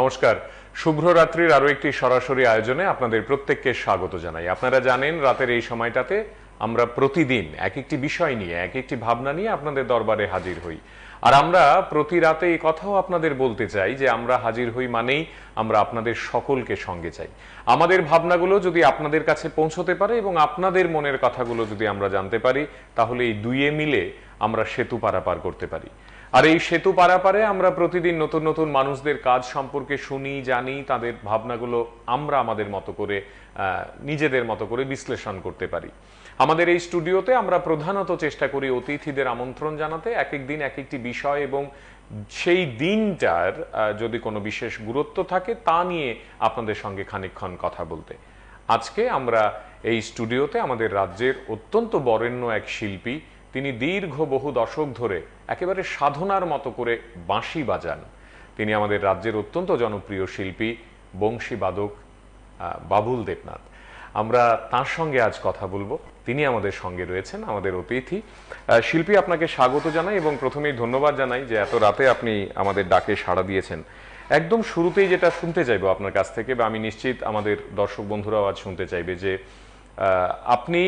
নমস্কার। শুভ্র রাত্রির আরো একটি সরাসরি আয়োজনে আপনাদের প্রত্যেককে স্বাগত জানাই। আপনারা জানেন রাতের এই সময়টাতে আমরা প্রতিদিন এক একটি বিষয় নিয়ে এক একটি ভাবনা নিয়ে আপনাদের দরবারে হাজির হই। আর আমরা প্রতি রাতে এই কথাও আপনাদের বলতে চাই যে আমরা হাজির হই মানেই আমরা আপনাদের সকলকে সঙ্গে চাই। আমাদের ভাবনাগুলো যদি আপনাদের কাছে পৌঁছতে পারে এবং আপনাদের মনের কথাগুলো যদি আমরা জানতে পারি, তাহলে এই দুইয়ে মিলে আমরা সেতু পারাপার করতে পারি। আর এই সেতু পারাপারে আমরা প্রতিদিন নতুন নতুন মানুষদের কাজ সম্পর্কে শুনি, জানি, তাদের ভাবনাগুলো আমরা আমাদের মতো করে নিজেদের মতো করে বিশ্লেষণ করতে পারি। আমাদের এই স্টুডিওতে আমরা প্রধানত চেষ্টা করি অতিথিদের আমন্ত্রণ জানাতে, এক এক দিন এক একটি বিষয় এবং সেই দিনটার যদি কোনো বিশেষ গুরুত্ব থাকে তা নিয়ে আপনাদের সঙ্গে খানিকক্ষণ কথা বলতে। আজকে আমরা এই স্টুডিওতে আমাদের রাজ্যের অত্যন্ত বরেণ্য এক শিল্পী, তিনি দীর্ঘ বহু দশক ধরে একেবারে সাধনার মতো করে বাঁশি বাজান। তিনি আমাদের রাজ্যের অত্যন্ত জনপ্রিয় শিল্পী বংশীবাদক বাবুল দেবনাথ। আমরা তার সঙ্গে আজ কথা বলবো। তিনি আমাদের সঙ্গে রয়েছেন, আমাদের অতিথি। শিল্পী, আপনাকে স্বাগত জানাই এবং প্রথমেই ধন্যবাদ জানাই যে এত রাতে আপনি আমাদের ডাকে সাড়া দিয়েছেন। একদম শুরুতেই যেটা শুনতে চাইবো আপনার কাছ থেকে, বা আমি নিশ্চিত আমাদের দর্শক বন্ধুরাও আজ শুনতে চাইবে, যে আপনি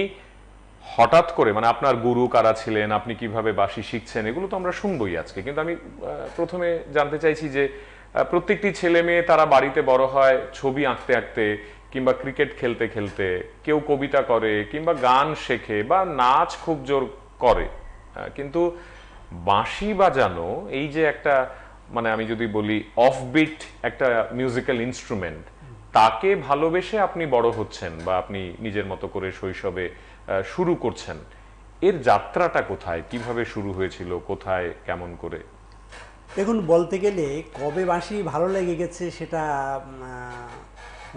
হঠাৎ করে, মানে আপনার গুরু কারা ছিলেন, আপনি কিভাবে বাঁশি শিখছেন, এগুলো তো আমরা শুনবই আজকে। কিন্তু আমি প্রথমে জানতে চাইছি যে প্রত্যেকটি ছেলে মেয়ে তারা বাড়িতে বড় হয় ছবি আঁকতে আঁকতে, কিংবা ক্রিকেট খেলতে খেলতে, কেউ কবিতা করে কিংবা গান শেখে বা নাচ খুব জোর করে, কিন্তু বাঁশি বাজানো এই যে একটা, মানে আমি যদি বলি অফবিট একটা মিউজিক্যাল ইনস্ট্রুমেন্ট, তাকে ভালোবেসে আপনি বড় হচ্ছেন বা আপনি নিজের মতো করে শৈশবে শুরু করছেন। এর যাত্রাটা কোথায়, কিভাবে শুরু হয়েছিল, কোথায়, কেমন করে? দেখুন, বলতে গেলে কবে বাঁশি ভালো লেগে গেছে সেটা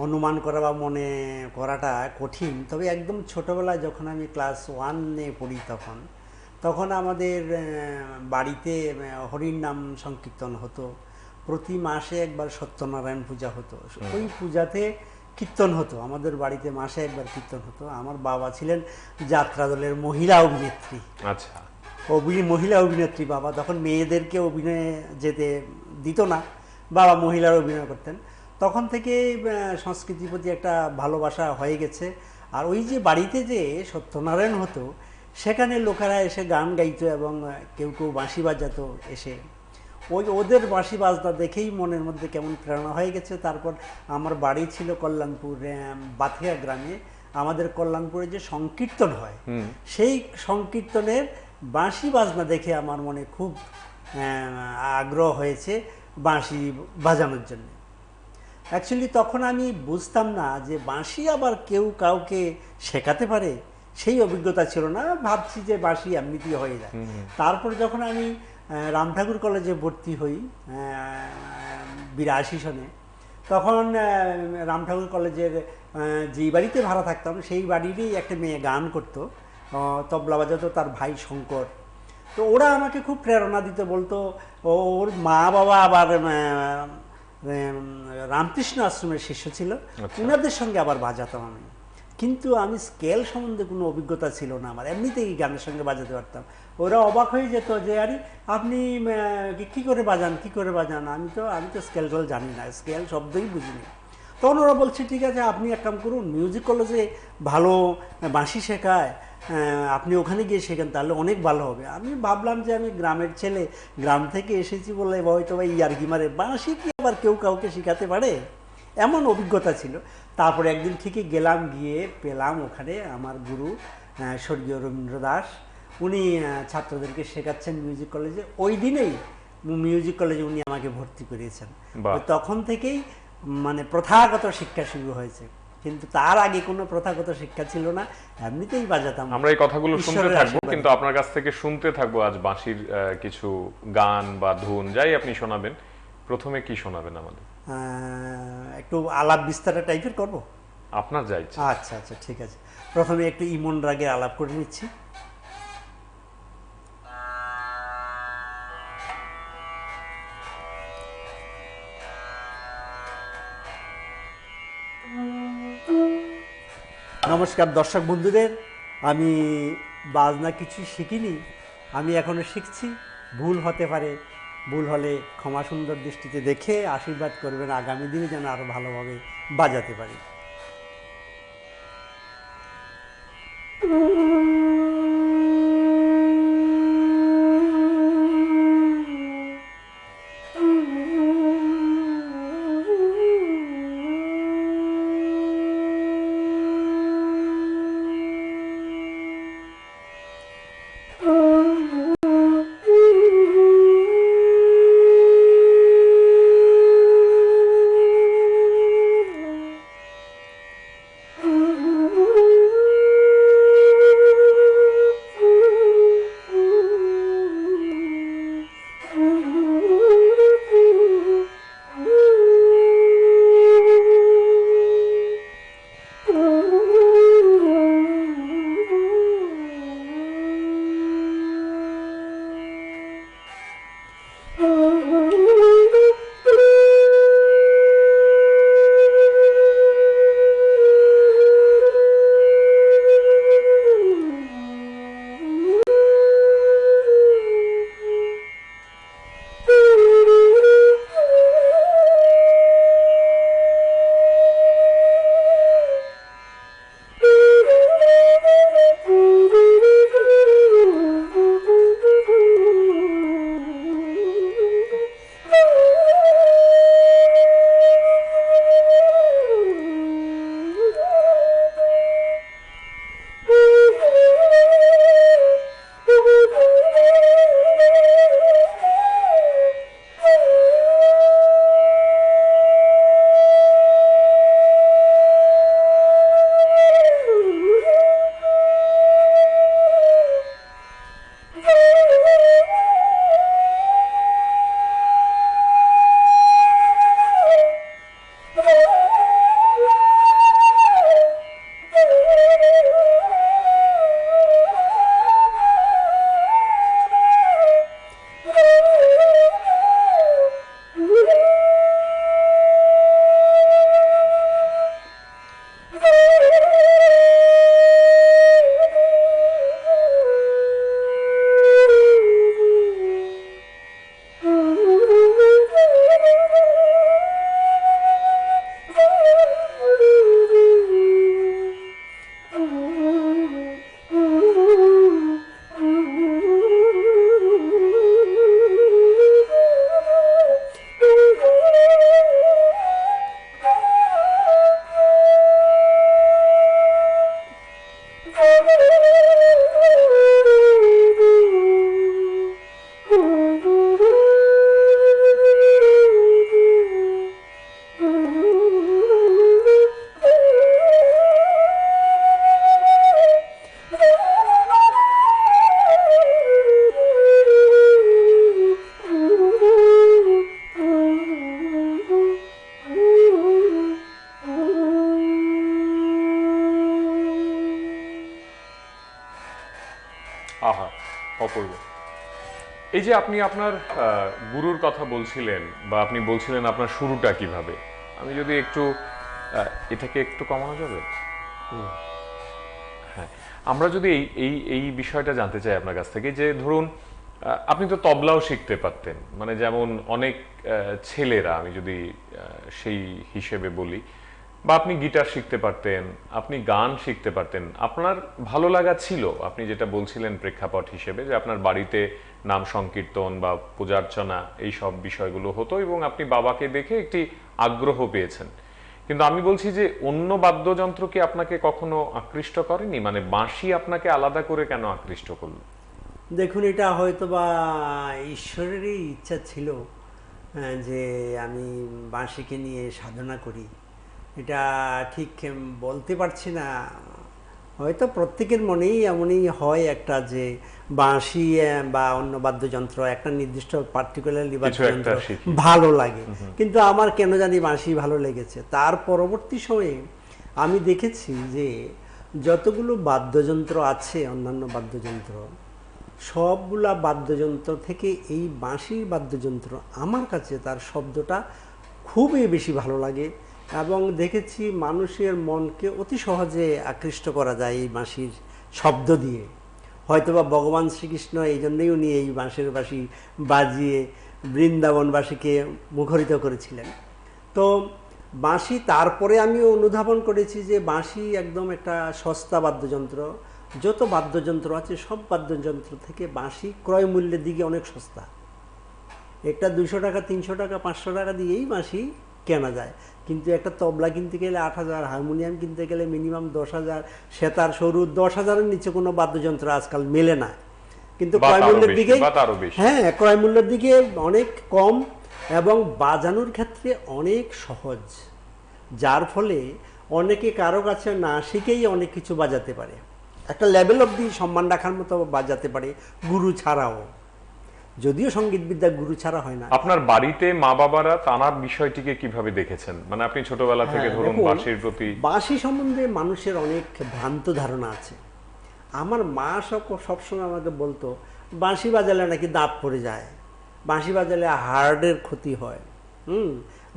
অনুমান করা বা মনে করাটা কঠিন। তবে একদম ছোটোবেলায় যখন আমি ক্লাস 1-এ পড়ি তখন আমাদের বাড়িতে হরির নাম সংকীর্তন হতো। প্রতি মাসে একবার সত্যনারায়ণ পূজা হতো। ওই পূজাতে কীর্তন হতো, আমাদের বাড়িতে মাসে একবার কীর্তন হতো। আমার বাবা ছিলেন যাত্রা দলের মহিলা অভিনেত্রী। আচ্ছা। মহিলা অভিনেত্রী বাবা, তখন মেয়েদেরকে অভিনয়ে যেতে দিত না, বাবা মহিলার অভিনয় করতেন। তখন থেকে সংস্কৃতির প্রতি একটা ভালোবাসা হয়ে গেছে। আর ওই যে বাড়িতে যে সত্যনারায়ণ হতো, সেখানে লোকেরা এসে গান গাইতো এবং কেউ কেউ বাঁশি বাজাতো এসে। ওদের বাঁশি বাজনা দেখেই মনের মধ্যে কেমন প্রেরণা হয়ে গেছে। তারপর আমার বাড়ি ছিল কল্যাণপুর বাথিয়া গ্রামে। আমাদের কল্যাণপুরে যে সংকীর্তন হয়, সেই সংকীর্তনের বাঁশি বাজনা দেখে আমার মনে খুব আগ্রহ হয়েছে বাঁশি বাজানোর জন্য। অ্যাকচুয়ালি তখন আমি বুঝতাম না যে বাঁশি আবার কেউ কাউকে শেখাতে পারে, সেই অভিজ্ঞতা ছিল না। ভাবছি যে বাঁশি এমনিতেই হয়ে যায়। তারপর যখন আমি রামঠাকুর কলেজে ভর্তি হই 82 সনে, তখন রামঠাকুর কলেজের যেই বাড়িতে ভাড়া থাকতাম সেই বাড়িরই একটা মেয়ে গান করতো, তবলা বাজাতো, তার ভাই শঙ্কর। তো ওরা আমাকে খুব প্রেরণা দিতে বলতো। ওর মা বাবা আবার রামকৃষ্ণ আশ্রমের শিষ্য ছিল, ওনাদের সঙ্গে আবার বাজাতাম আমি। কিন্তু আমি স্কেল সম্বন্ধে কোনো অভিজ্ঞতা ছিল না আমার, এমনিতেই গানের সঙ্গে বাজাতে পারতাম। ওরা অবাক হয়ে যেত যে আরে আপনি কী করে বাজান, আমি তো স্কেল টোল জানি না, স্কেল শব্দই বুঝিনি। তখন ওরা বলছে ঠিক আছে, আপনি এক কাম করুন, মিউজিক কলেজে ভালো বাঁশি শেখায়, আপনি ওখানে গিয়ে শেখেন, তাহলে অনেক ভালো হবে। আমি ভাবলাম যে আমি গ্রামের ছেলে, গ্রাম থেকে এসেছি বলে হয়তো বা ইয়ার্কি মারে, বাঁশি কি আবার কেউ কাউকে শেখাতে পারে, এমন অভিজ্ঞতা ছিল। তারপরে একদিন ঠিকই গেলাম, গিয়ে পেলাম ওখানে আমার গুরু স্বর্গীয় রবীন্দ্র দাস, উনি ছাত্রদেরকে শেখাচ্ছেন মিউজিক কলেজে। ওই দিনেই মিউজিক কলেজে উনি আমাকে ভর্তি করিয়েছেন। তখন থেকেই মানে প্রথাগত শিক্ষা শুরু হয়েছে, কিন্তু তার আগে কোনো প্রথাগত শিক্ষা ছিল না, এমনিতেই বাজাতাম। আমরা এই কথাগুলো শুনতে থাকবো, কিন্তু আপনার কাছ থেকে শুনতে থাকবো আজ বাঁশির কিছু গান বা ধুন, যাই আপনি শোনাবেন। প্রথমে কি শোনাবেন আমাদের? একটু আলাপ বিস্তার টাইপের করব, আপনার যাই। আচ্ছা আচ্ছা, ঠিক আছে। প্রথমে একটু ইমন রাগে আলাপ করে নিচ্ছি। নমস্কার দর্শক বন্ধুদের, আমি বাজনা কিছু শিখিনি, আমি এখনো শিখছি, ভুল হতে পারে, ভুল হলে ক্ষমা সুন্দর দৃষ্টিতে দেখে আশীর্বাদ করবেন আগামী দিনে যেন আরও ভালোভাবে বাজাতে পারি। আহা, অপূর্ব। এই যে আপনি আপনার গুরুর কথা বলছিলেন বা আপনি বলছিলেন আপনার শুরুটা কিভাবে, আমি যদি একটু এটাকে একটু কমানো যাবে? হ্যাঁ, আমরা যদি এই এই এই বিষয়টা জানতে চাই আপনার কাছ থেকে, যে ধরুন আপনি তো তবলাও শিখতে পারতেন, মানে যেমন অনেক ছেলেরা, আমি যদি সেই হিসেবে বলি, বা আপনি গিটার শিখতে পারতেন, আপনি গান শিখতে পারতেন, আপনার ভালো লাগা ছিল, আপনি যেটা বলছিলেন প্রেক্ষাপট হিসেবে, যে আপনার বাড়িতে নাম সংকীর্তন বা পূজার্চনা এই সব বিষয়গুলো হতো এবং আপনি বাবাকে দেখে একটি আগ্রহ পেয়েছেন। কিন্তু আমি বলছি যে অন্য বাদ্যযন্ত্র কি আপনাকে কখনো আকৃষ্ট করেনি? মানে বাঁশি আপনাকে আলাদা করে কেন আকৃষ্ট করলো? দেখুন, এটা হয়তো বা ঈশ্বরেরই ইচ্ছা ছিল যে আমি বাঁশিকে নিয়ে সাধনা করি। এটা ঠিক বলতে পারছি না, হয়তো প্রত্যেকের মনেই এমনই হয় একটা, যে বাঁশি বা অন্য বাদ্যযন্ত্র একটা নির্দিষ্ট পার্টিকুলারলি বাদ্যযন্ত্র ভালো লাগে। কিন্তু আমার কেন জানি বাঁশি ভালো লেগেছে। তার পরবর্তী সময়ে আমি দেখেছি যে যতগুলো বাদ্যযন্ত্র আছে, অন্যান্য বাদ্যযন্ত্র, সবগুলা বাদ্যযন্ত্র থেকে এই বাঁশির বাদ্যযন্ত্র আমার কাছে তার শব্দটা খুবই বেশি ভালো লাগে, এবং দেখেছি মানুষের মনকে অতি সহজে আকৃষ্ট করা যায় এই বাঁশির শব্দ দিয়ে। হয়তোবা ভগবান শ্রীকৃষ্ণ এই জন্যই উনি এই বাঁশের বাঁশি বাজিয়ে বৃন্দাবনবাসীকে মুখরিত করেছিলেন। তো বাঁশি তারপরে আমি অনুধাবন করেছি যে বাঁশি একদম একটা সস্তা বাদ্যযন্ত্র। যত বাদ্যযন্ত্র আছে সব বাদ্যযন্ত্র থেকে বাঁশি ক্রয় মূল্যের দিকে অনেক সস্তা। একটা 200 টাকা, 300 টাকা, 500 টাকা দিয়েই বাঁশি কেনা যায়। কিন্তু একটা তবলা কিনতে গেলে 8,000, হারমোনিয়াম কিনতে গেলে মিনিমাম 10,000, সেতার, সরু 10,000-এর নিচে কোনো বাদ্যযন্ত্র আজকাল মেলে না। কিন্তু বা ক্রয় তারও মূল্যের বেশি, দিকে, বা তারও বেশি। হ্যাঁ, ক্রয় মূল্যের দিকে অনেক কম এবং বাজানোর ক্ষেত্রে অনেক সহজ, যার ফলে অনেকে কারো কাছে না শিখেই অনেক কিছু বাজাতে পারে, একটা লেভেল অবধি সম্মান রাখার মতো বাজাতে পারে গুরু ছাড়াও। যদিও সঙ্গীতবিদ্যা গুরু ছাড়া হয় না। আপনার বাড়িতে মা বাবারা তানার বিষয়টিকে কিভাবে দেখেছেন? মানে আপনি ছোটবেলা থেকে হ্যাঁ, ধরুন দেখুন, বাঁশির প্রতি। বাঁশি সম্বন্ধে মানুষের অনেক ভ্রান্ত ধারণা আছে। আমার মা সবসময় আমাকে বলতো বাঁশি বাজালে নাকি দাঁত পড়ে যায়, বাঁশি বাজালে হার্টের ক্ষতি হয়,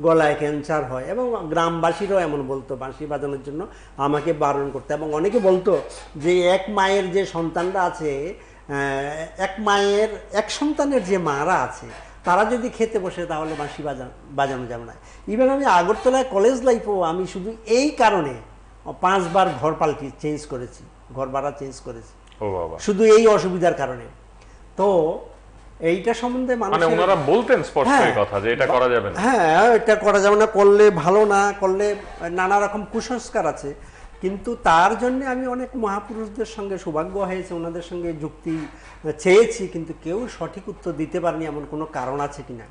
গলায় ক্যান্সার হয়, এবং গ্রামবাসীরাও এমন বলতো বাঁশি বাজানোর জন্য আমাকে বারণ করতো। এবং অনেকে বলতো যে এক মায়ের যে সন্তানরা আছে, এক মায়ের এক সন্তানের যে মারা আছে, তারা যদি খেতে বসে তাহলে বাঁশি বাজানো যাবে না। ইভেন আমি আগরতলায় কলেজ লাইফেও আমি শুধু এই কারণে 5 বার ঘর চেঞ্জ করেছি, ঘর ভাড়া চেঞ্জ করেছি, ও বাবা, শুধু এই অসুবিধার কারণে। তো এইটা সম্বন্ধে মানে ওনারা বলতেন স্পষ্ট এই কথা যে এটা করা যাবে না। হ্যাঁ, এটা করা যাবে না, করলে ভালো না, করলে নানা রকম কুসংস্কার আছে। কিন্তু তার জন্য আমি অনেক মহাপুরুষদের সঙ্গে সৌভাগ্য হয়েছে, ওনাদের সঙ্গে যুক্তি চেয়েছি, কিন্তু কেউ সঠিক উত্তর দিতে পারেনি এমন কোনো কারণ আছে কিনা।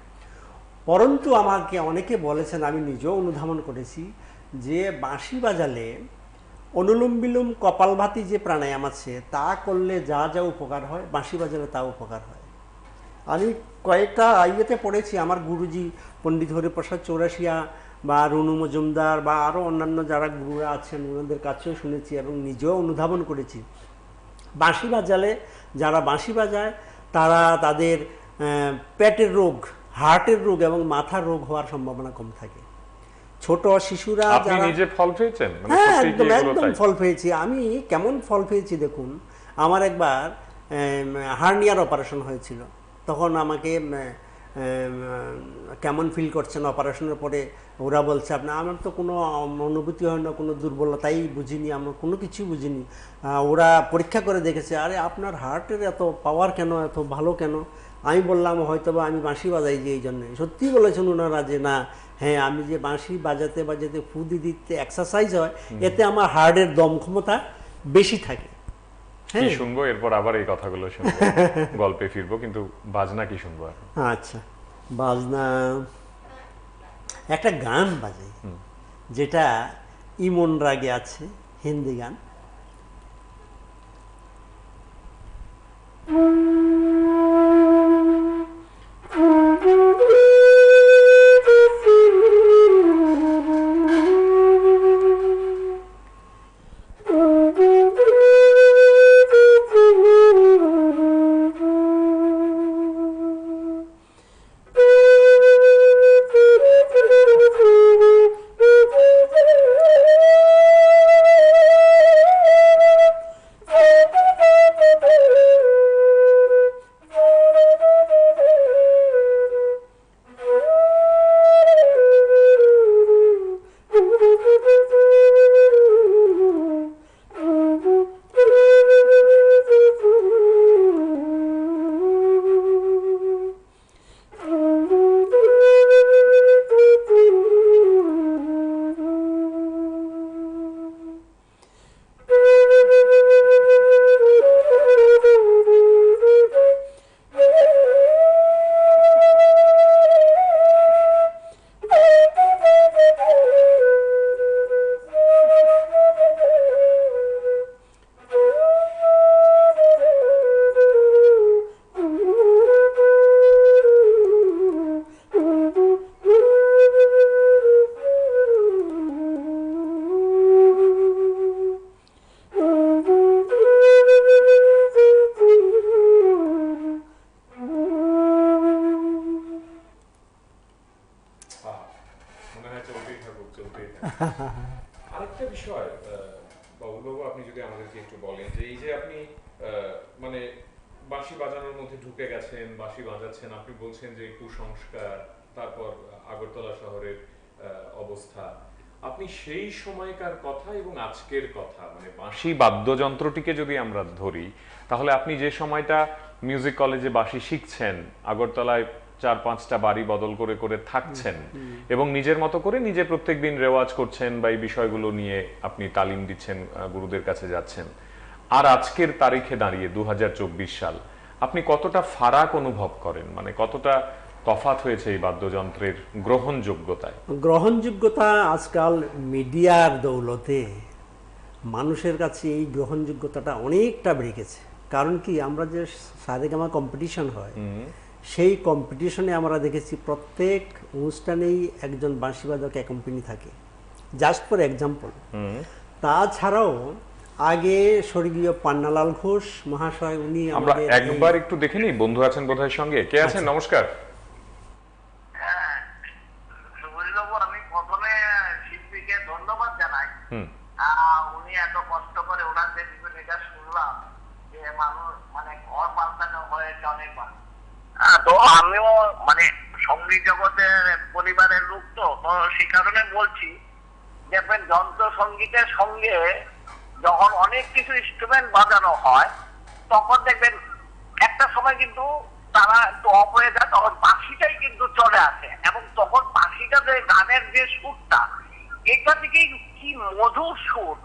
পরন্তু আমাকে অনেকে বলেছেন, আমি নিজেও অনুধাবন করেছি, যে বাঁশি বাজালে অনুলোম বিলোম কপালভাতি যে প্রাণায়াম আছে তা করলে যা যা উপকার হয়, বাঁশি বাজালে তা উপকার হয়। আমি কয়েকটা ইয়েতে পড়েছি, আমার গুরুজি পণ্ডিত হরিপ্রসাদ চৌরাশিয়া বা রুনু মজুমদার বা আরও অন্যান্য যারা গুরুরা আছেন ওনাদের কাছেও শুনেছি এবং নিজেও অনুধাবন করেছি। বাঁশি বাজালে, যারা বাঁশি বাজায় তারা তাদের পেটের রোগ, হার্টের রোগ এবং মাথার রোগ হওয়ার সম্ভাবনা কম থাকে। ছোট শিশুরা আপনি যারা, নিজে ফল পেয়েছেন? মানে হ্যাঁ, সত্যি কি একদম এগুলো একদম তাই? ফল পেয়েছি। আমি কেমন ফল পেয়েছি দেখুন, আমার একবার হার্নিয়ার অপারেশন হয়েছিল। তখন আমাকে কেমন ফিল করছেন অপারেশনের পরে, ওরা বলছে আমার তো কোনো অনুভূতি হয় না, কোনো দুর্বলতাই বুঝিনি, আমার কোনো কিছু বুঝিনি। ওরা পরীক্ষা করে দেখেছে, আরে আপনার হার্টের এত পাওয়ার কেন, এত ভালো কেন? আমি বললাম হয়তোবা আমি বাঁশি বাজাই যে এই জন্যে। সত্যি বলেছেন ওনারা যে না, হ্যাঁ, আমি যে বাঁশি বাজাতে বাজাতে ফু দিতে এক্সারসাইজ হয়, এতে আমার হার্টের দম ক্ষমতা বেশি থাকে। কি শুনবো এরপর? আবার এই কথাগুলো শুনবো, গল্পে ফিরবো, কিন্তু বাজনা কি শুনবো এখন? আচ্ছা, বাজনা একটা গান বাজে, যেটা ইমন রাগে আছে, হিন্দি গান। আরেকটা বিষয় বাবুল বাবু, আপনি যদি আমাদেরকে একটু বলেন যে এই যে আপনি মানে বাঁশি বাজানোর মধ্যে ঢুকে গেছেন, বাঁশি বাজাচ্ছেন, আপনি বলছেন যে কুসংস্কার, তারপর আগরতলা শহরের অবস্থা, আপনি সেই সময়কার কথা এবং আজকের কথা মানে বাঁশি বাদ্যযন্ত্রটিকে যদি আমরা ধরি, তাহলে আপনি যে সময়টা মিউজিক কলেজে বাঁশি শিখছেন, আগরতলায় 4-5টা বাড়ি বদল করে করে থাকছেন এবং নিজের মতো করে নিজে প্রত্যেকদিন রেওয়াজ করছেন বা এই বিষয়গুলো নিয়ে আপনি তালিম দিচ্ছেন, গুরুদের কাছে যাচ্ছেন, আর আজকের তারিখে দাঁড়িয়ে 2024 সাল, আপনি কতটা ফারাক অনুভব করেন, মানে কতটা তফাৎ হয়েছে এই বাদ্যযন্ত্রের গ্রহণযোগ্যতায়? গ্রহণযোগ্যতা আজকাল মিডিয়ার দৌলতে মানুষের কাছে এই গ্রহণযোগ্যতাটা অনেকটা বেড়ে গেছে। কারণ কি, আমরা যে সারেগামা কম্পিটিশন হয়, সেই কম্পিটিশনে আমরা দেখেছি প্রত্যেক অনুষ্ঠানেই একজন বাঁশিবাদক অ্যাকম্পানি থাকে, জাস্ট ফর এক্সাম্পল। তাছাড়াও আগে স্বর্গীয় পান্নালাল ঘোষ মহাশয়, উনি আমরা একবার একটু দেখে নিই, বন্ধু আছেন বোধহয় সঙ্গে। কে আছেন? নমস্কার। আমি প্রথমে শিল্পীকে ধন্যবাদ জানাই। উনি এত কষ্ট করে ওনার যে জীবনীটা শুনলাম, যে মানুষ মানে ঘর পাল্টানো হয়েছে অনেকবার। তো আমিও মানে সঙ্গীত জগতের পরিবারের লোক, তো সেই কারণে বলছি, দেখবেন যন্ত্র সঙ্গীতের সঙ্গে যখন অনেক কিছু ইনস্ট্রুমেন্ট বাজানো হয়, তখন দেখবেন একটা সময় কিন্তু তারা একটু অফ হয়ে যায়, তখন বাঁশিটাই কিন্তু চলে আসে, এবং তখন বাঁশিটা যে গানের যে সুরটা, এটা থেকেই কি মধুর সুর,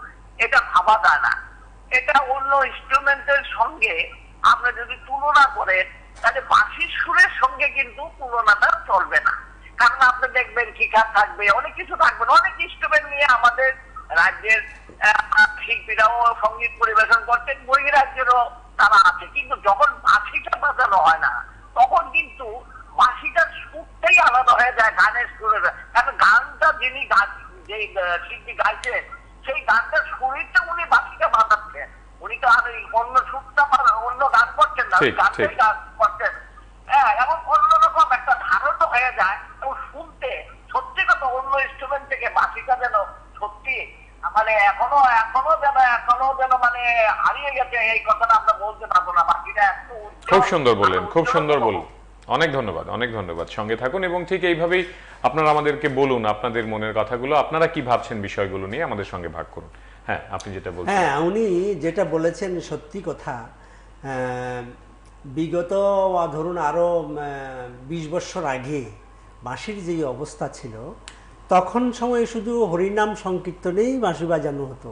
এটা ভাবা যায় না। এটা অন্য ইনস্ট্রুমেন্টের সঙ্গে আপনি যদি তুলনা করেন, তাহলে বাঁশির সুরের সঙ্গে কিন্তু তুলনাটা চলবে না। কারণ আপনি দেখবেন কিকার থাকবে, অনেক কিছু থাকবে, অনেক ইনস্ট্রুমেন্ট নিয়ে আমাদের রাজ্যের শিল্পীরাও সঙ্গীত পরিবেশন করতেন, বহিরাজ্যেরও তারা আছে, কিন্তু যখন বাঁশিটা বাজানো হয় না, তখন কিন্তু বাঁশিটার সুরটাই আলাদা হয়ে যায় গানের সুরের। কারণ গানটা যিনি যে শিল্পী গাইছেন, সেই গানটার সুরটা উনি বাঁশিটা বাজাচ্ছেন, উনি তো আর অন্য সুরটা অন্য গান করছেন না, গানটাই গান করছেন। হ্যাঁ, এবং অন্যরকম একটা ধারণা হয়ে যায়, এবং শুনতে সত্যি কথা অন্য ইনস্ট্রুমেন্ট থেকে বাঁশিটা যেন সত্যি মানে এখনো যেন মানে হারিয়ে গেছে, এই কথাটা আমরা বলতে পারবো না। বাকিটা খুব সুন্দর বললেন, খুব সুন্দর বললেন। অনেক ধন্যবাদ, অনেক ধন্যবাদ। সঙ্গে থাকুন এবং ঠিক এইভাবেই আপনারা আমাদেরকে বলুন আপনাদের মনের কথাগুলো, আপনারা কি ভাবছেন বিষয়গুলো নিয়ে আমাদের সঙ্গে ভাগ করুন। হ্যাঁ, আপনি যেটা বলছেন। হ্যাঁ, উনি যেটা বলেছেন সত্যি কথা। বিগত ধরুন আরো 20 বছর আগে বাঁশির যে অবস্থা ছিল, তখন সময়ে শুধু হরিনাম সংকীর্তনেই বাঁশি বাজানো হতো,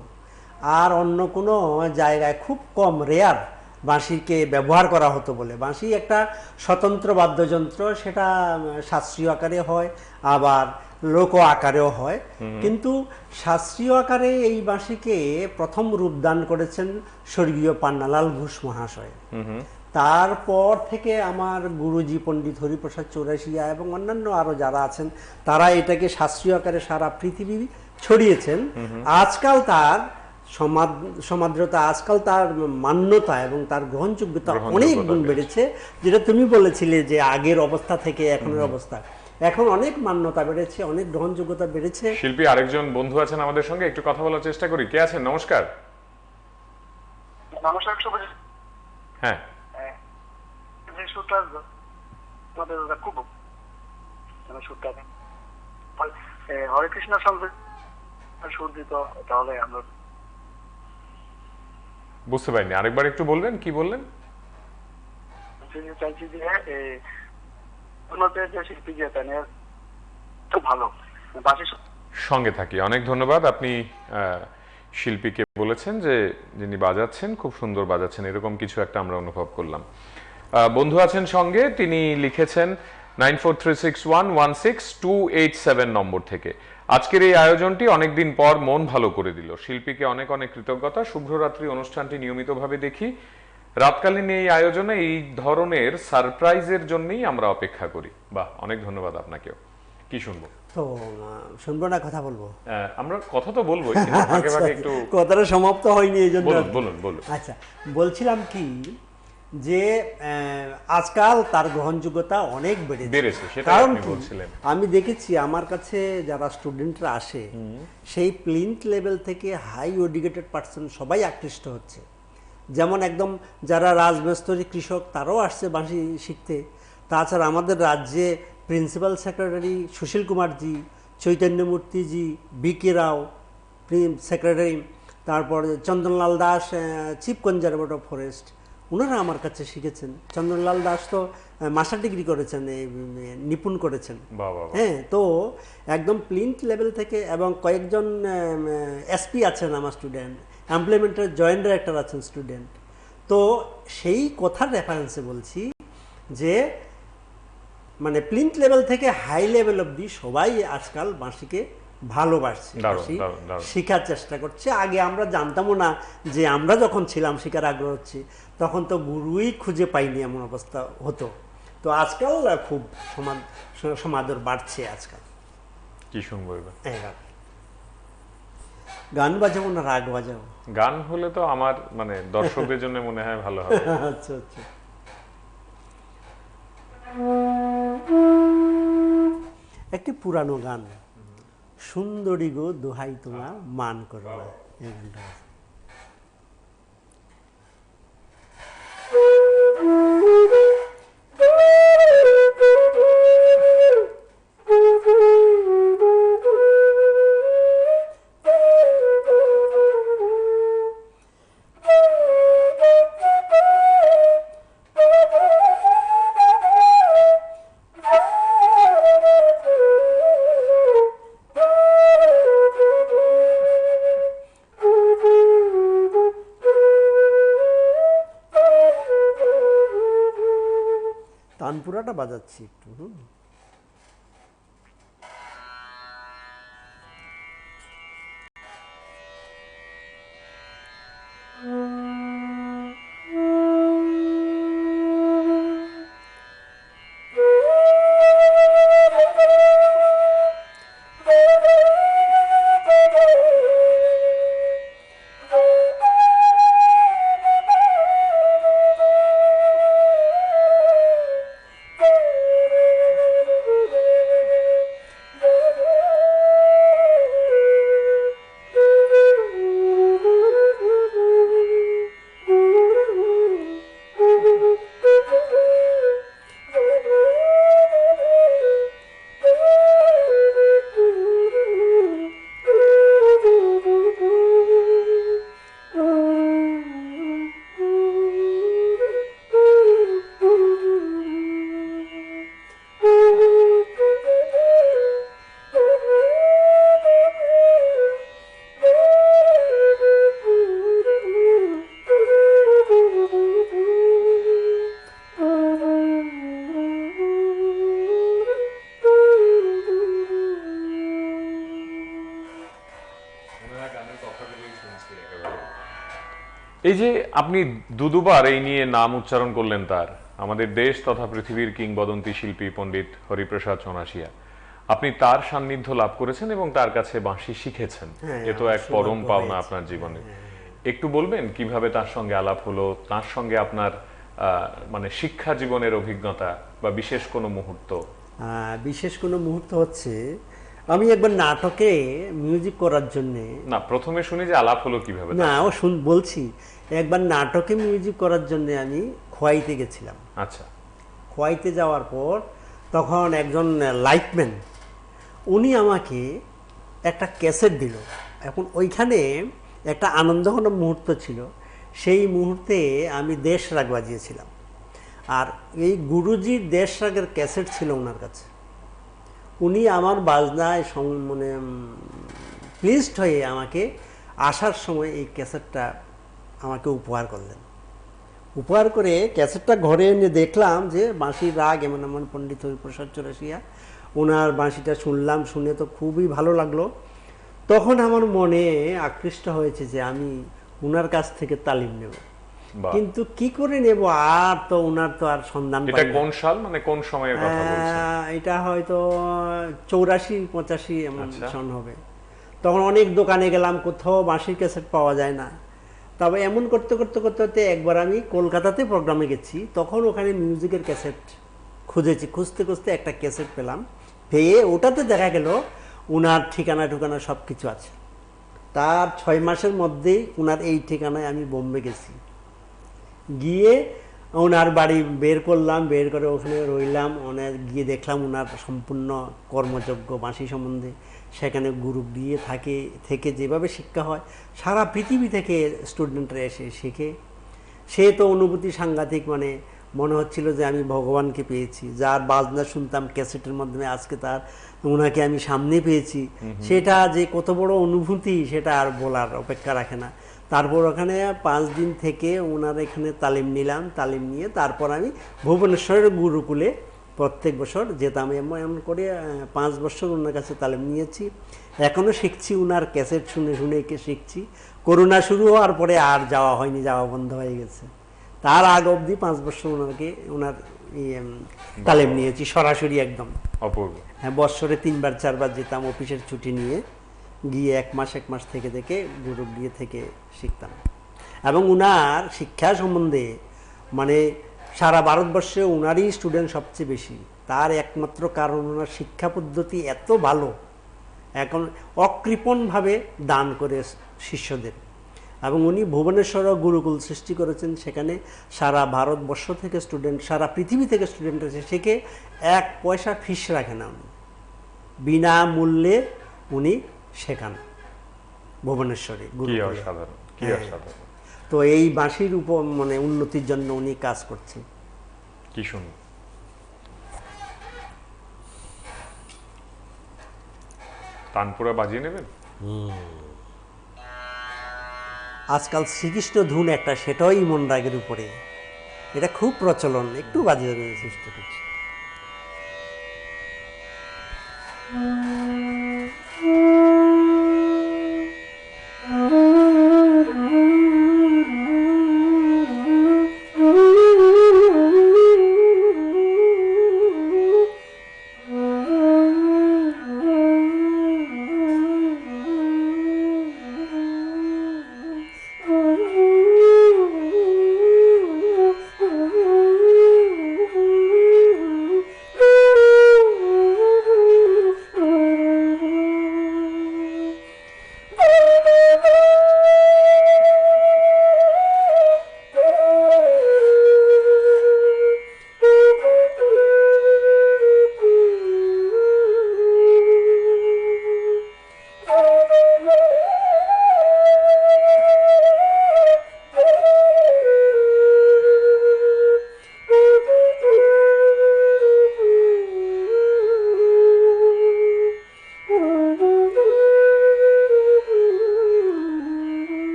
আর অন্য কোনো জায়গায় খুব কম, রেয়ার বাঁশিকে ব্যবহার করা হতো বলে। বাঁশি একটা স্বতন্ত্র বাদ্যযন্ত্র, সেটা শাস্ত্রীয় আকারে হয়, আবার লোক আকারেও হয়। কিন্তু শাস্ত্রীয় আকারে এই বাঁশিকে প্রথম রূপদান করেছেন স্বর্গীয় পান্নালাল ঘোষ মহাশয়। তারপর থেকে আমার গুরুজি পণ্ডিত হরিপ্রসাদ চৌরাশিয়া এবং অন্যান্য আরো যারা আছেন, তারা এটাকে শাস্ত্রীয় আকারে সারা পৃথিবী ছড়িয়েছেন। আজকাল তার সমাদ্রতা, আজকাল তার মান্যতা এবং তার গ্রহণযোগ্যতা অনেক গুণ বেড়েছে। যেটা তুমি বলেছিলে যে আগের অবস্থা থেকে এখনের অবস্থা, এখন অনেক মান্যতা বেড়েছে, অনেক গ্রহণযোগ্যতা বেড়েছে। শিল্পী আরেকজন বন্ধু আছেন আমাদের সঙ্গে, একটু কথা বলার চেষ্টা করি। কে আছেন? নমস্কার। নমস্কার। হ্যাঁ, খুব হরে কৃষ্ণ সঙ্গে সুর দিত, তাহলে আমরা বুঝতে পারিনি, আরেকবার একটু বলবেন, কি বললেন? চাইছি যে যে শিল্পী যে খুব ভালো সঙ্গে থাকি। অনেক ধন্যবাদ। আপনি শিল্পীকে বলেছেন যে যিনি বাজাচ্ছেন খুব সুন্দর বাজাচ্ছেন, এরকম কিছু একটা আমরা অনুভব করলাম। বন্ধু আছেন সঙ্গে, তিনি লিখেছেন 9436116287 নম্বর থেকে। আজকের এই আয়োজনটি অনেকদিন পর মন ভালো করে দিল। শিল্পীকে অনেক অনেক কৃতজ্ঞতা। শুভরাত্রি অনুষ্ঠানটি নিয়মিতভাবে দেখি। রাতকালীন এই আয়োজনে এই ধরনের সারপ্রাইজের জন্যই আমরা অপেক্ষা করি। বাহ, অনেক ধন্যবাদ আপনাকেও। কি শুনবো? তো শুনবো না, কথা বলবো? আমরা কথা তো বলবোই, কিন্তু ভাগে ভাগে একটু কথাটা সমাপ্ত হয়নি, এই জন্য বলুন। আচ্ছা, বলছিলাম কি যে আজকাল তার গ্রহণযোগ্যতা অনেক বেড়েছে। কারণ আমি দেখেছি আমার কাছে যারা স্টুডেন্টরা আসে, সেই প্লিন্থ লেভেল থেকে হাই এডুকেটেড পার্সন সবাই আকৃষ্ট হচ্ছে। যেমন একদম যারা রাজমিস্ত্রি কৃষক তারাও আসছে বাঁশি শিখতে। তাছাড়া আমাদের রাজ্যে principal secretary Sushil Kumarji, Chaitanyamurtiji, B K. Rao secretary, তারপর Chandanlal Das chief conservator of forest, ওনারা আমার কাছে শিখেছেন। চন্দনলাল দাস তো মাস্টার ডিগ্রি করেছেন, নিপুণ করেছেন। হ্যাঁ, তো একদম প্লিন্থ লেভেল থেকে, এবং কয়েকজন এসপি আছেন আমার স্টুডেন্ট, এমপ্লয়মেন্টের জয়েন্ট ডাইরেক্টর আছেন স্টুডেন্ট। তো সেই কথার রেফারেন্সে বলছি যে মানে প্লিন্থ লেভেল থেকে হাই লেভেল অবধি সবাই আজকাল বাঁশিকে ভালোবাসছে, বাঁশি শেখার চেষ্টা করছে। আগে আমরা জানতামও না, যে আমরা যখন ছিলাম শেখার আগ্রহ হচ্ছে তখন তো গুরুই খুঁজে পাইনি, এমন অবস্থা হতো। তো আজকাল খুব সমাদর বাড়ছে আজকাল। কি শুনবো এবার? গান বাজাবো না রাগ বাজাবো? গান হলে তো আমার মানে দর্শকদের জন্য মনে হয় ভালো হবে। আচ্ছা আচ্ছা, একটি পুরানো গান, সুন্দরী গো দোহাই তোমার মান করো না, এই গানটা। তানপুরাটা বাজাচ্ছি একটু। এই যে আপনি দুবার এই নিয়ে নাম উচ্চারণ করলেন তার, আমাদের দেশ তথা পৃথিবীর কিংবদন্তি শিল্পী পণ্ডিত হরিপ্রসাদ চৌনাসিয়া, আপনি তার সান্নিধ্য লাভ করেছেন এবং তার কাছে বাঁশি শিখেছেন। এ তো এক পরম পাওনা আপনার জীবনে। একটু বলবেন কিভাবে তার সঙ্গে আলাপ হলো, তার সঙ্গে আপনার মানে শিক্ষা জীবনের অভিজ্ঞতা বা বিশেষ কোনো মুহূর্ত? বিশেষ কোনো মুহূর্ত হচ্ছে, আমি একবার নাটকে মিউজিক করার জন্য, না প্রথমে শুনি যে আলাপ হলো কিভাবে। না ও বলছি, একবার নাটকে মিউজিক করার জন্য আমি খোয়াইতে গেছিলাম। আচ্ছা। খোয়াইতে যাওয়ার পর তখন একজন লাইটম্যান উনি আমাকে একটা ক্যাসেট দিল। এখন ওইখানে একটা আনন্দঘন মুহূর্ত ছিল, সেই মুহূর্তে আমি দেশ রাগ বাজিয়েছিলাম, আর এই গুরুজির দেশ রাগের ক্যাসেট ছিল ওনার কাছে। উনি আমার বাজনায় মানে প্লিজড হয়ে আমাকে আসার সময় এই ক্যাসেটটা আমাকে উপহার করলেন। উপহার করে ক্যাসেটটা ঘরে এনে দেখলাম যে বাঁশির রাগ এমন এমন পণ্ডিত হরিপ্রসাদ চৌরাসিয়া, ওনার বাঁশিটা শুনলাম, শুনে তো খুবই ভালো লাগলো। তখন আমার মনে আকৃষ্ট হয়েছে যে আমি ওনার কাছ থেকে তালিম নেব, কিন্তু কি করে নেব, আর তো ওনার তো আর সন্ধান পাই না। এটা কোন সাল, মানে কোন সময়ের কথা বলছেন? এটা হয়তো 84-85 এমন সন হবে। তখন অনেক দোকানে গেলাম, কোথাও বাঁশির ক্যাসেট পাওয়া যায় না। তবে এমন করতে করতে করতে করতে একবার আমি কলকাতাতে প্রোগ্রামে গেছি, তখন ওখানে মিউজিকের ক্যাসেট খুঁজেছি, খুঁজতে খুঁজতে একটা ক্যাসেট পেলাম। পেয়ে ওটাতে দেখা গেল ওনার ঠিকানা ঠিকানা সব কিছু আছে। তার 6 মাসের মধ্যেই ওনার এই ঠিকানায় আমি বোম্বে গেছি, গিয়ে ওনার বাড়ি বের করলাম, বের করে ওখানে রইলাম, গিয়ে দেখলাম ওনার সম্পূর্ণ কর্মযোগ্য বাঁশি সম্বন্ধে, সেখানে গ্রুপ দিয়ে থেকে যেভাবে শিক্ষা হয় সারা পৃথিবী থেকে স্টুডেন্টরা এসে শিখে। সে তো অনুভূতি সাংঘাতিক, মানে মনে হচ্ছিল যে আমি ভগবানকে পেয়েছি। যার বাজনা শুনতাম ক্যাসেটের মাধ্যমে, আজকে ওনাকে আমি সামনে পেয়েছি, সেটা যে কত বড় অনুভূতি সেটা আর বলার অপেক্ষা রাখে না। তারপর ওখানে 5 দিন থেকে ওনার এখানে তালিম নিলাম, তালিম নিয়ে তারপর আমি ভুবনেশ্বরের গুরুকুলে প্রত্যেক বছর যেতাম। এমন করে 5 বছর ওনার কাছে তালিম নিয়েছি, এখনও শিখছি, ওনার ক্যাসেট শুনে শুনে শিখছি। করোনা শুরু হওয়ার পরে আর যাওয়া হয়নি, যাওয়া বন্ধ হয়ে গেছে। তার আগ অবধি 5 বছর ওনার তালিম নিয়েছি সরাসরি একদম। অপূর্ব। হ্যাঁ, বৎসরে 3বার 4বার যেতাম অফিসের ছুটি নিয়ে, গিয়ে 1 মাস থেকে গ্রুপ দিয়ে থেকে শিখতাম। এবং ওনার শিক্ষা সম্বন্ধে মানে সারা ভারতবর্ষে ওনারই স্টুডেন্ট সবচেয়ে বেশি। তার একমাত্র কারণ ওনার শিক্ষা পদ্ধতি এত ভালো, এখন অকৃপণভাবে দান করে শিষ্যদের। এবং উনি ভুবনেশ্বর গুরুকুল সৃষ্টি করেছেন, সেখানে সারা ভারতবর্ষ থেকে স্টুডেন্ট, সারা পৃথিবী থেকে স্টুডেন্ট এসে শিখে, 1 পয়সা ফিস রাখে না উনি, বিনামূল্যে উনি শেখান ভুবনেশ্বরে গুরুকুলে। তো এই বাঁশির উপর মানে উন্নতির জন্য উনি কাজ করছেন। কি শুনুন, তানপুরা বাজিয়ে নেবেন। আজকাল শ্রীকৃষ্ণ ধুন একটা, সেটাও ইমন রাগের উপরে, এটা খুব প্রচলন, একটু বাজিয়ে দেওয়ার চেষ্টা করছি।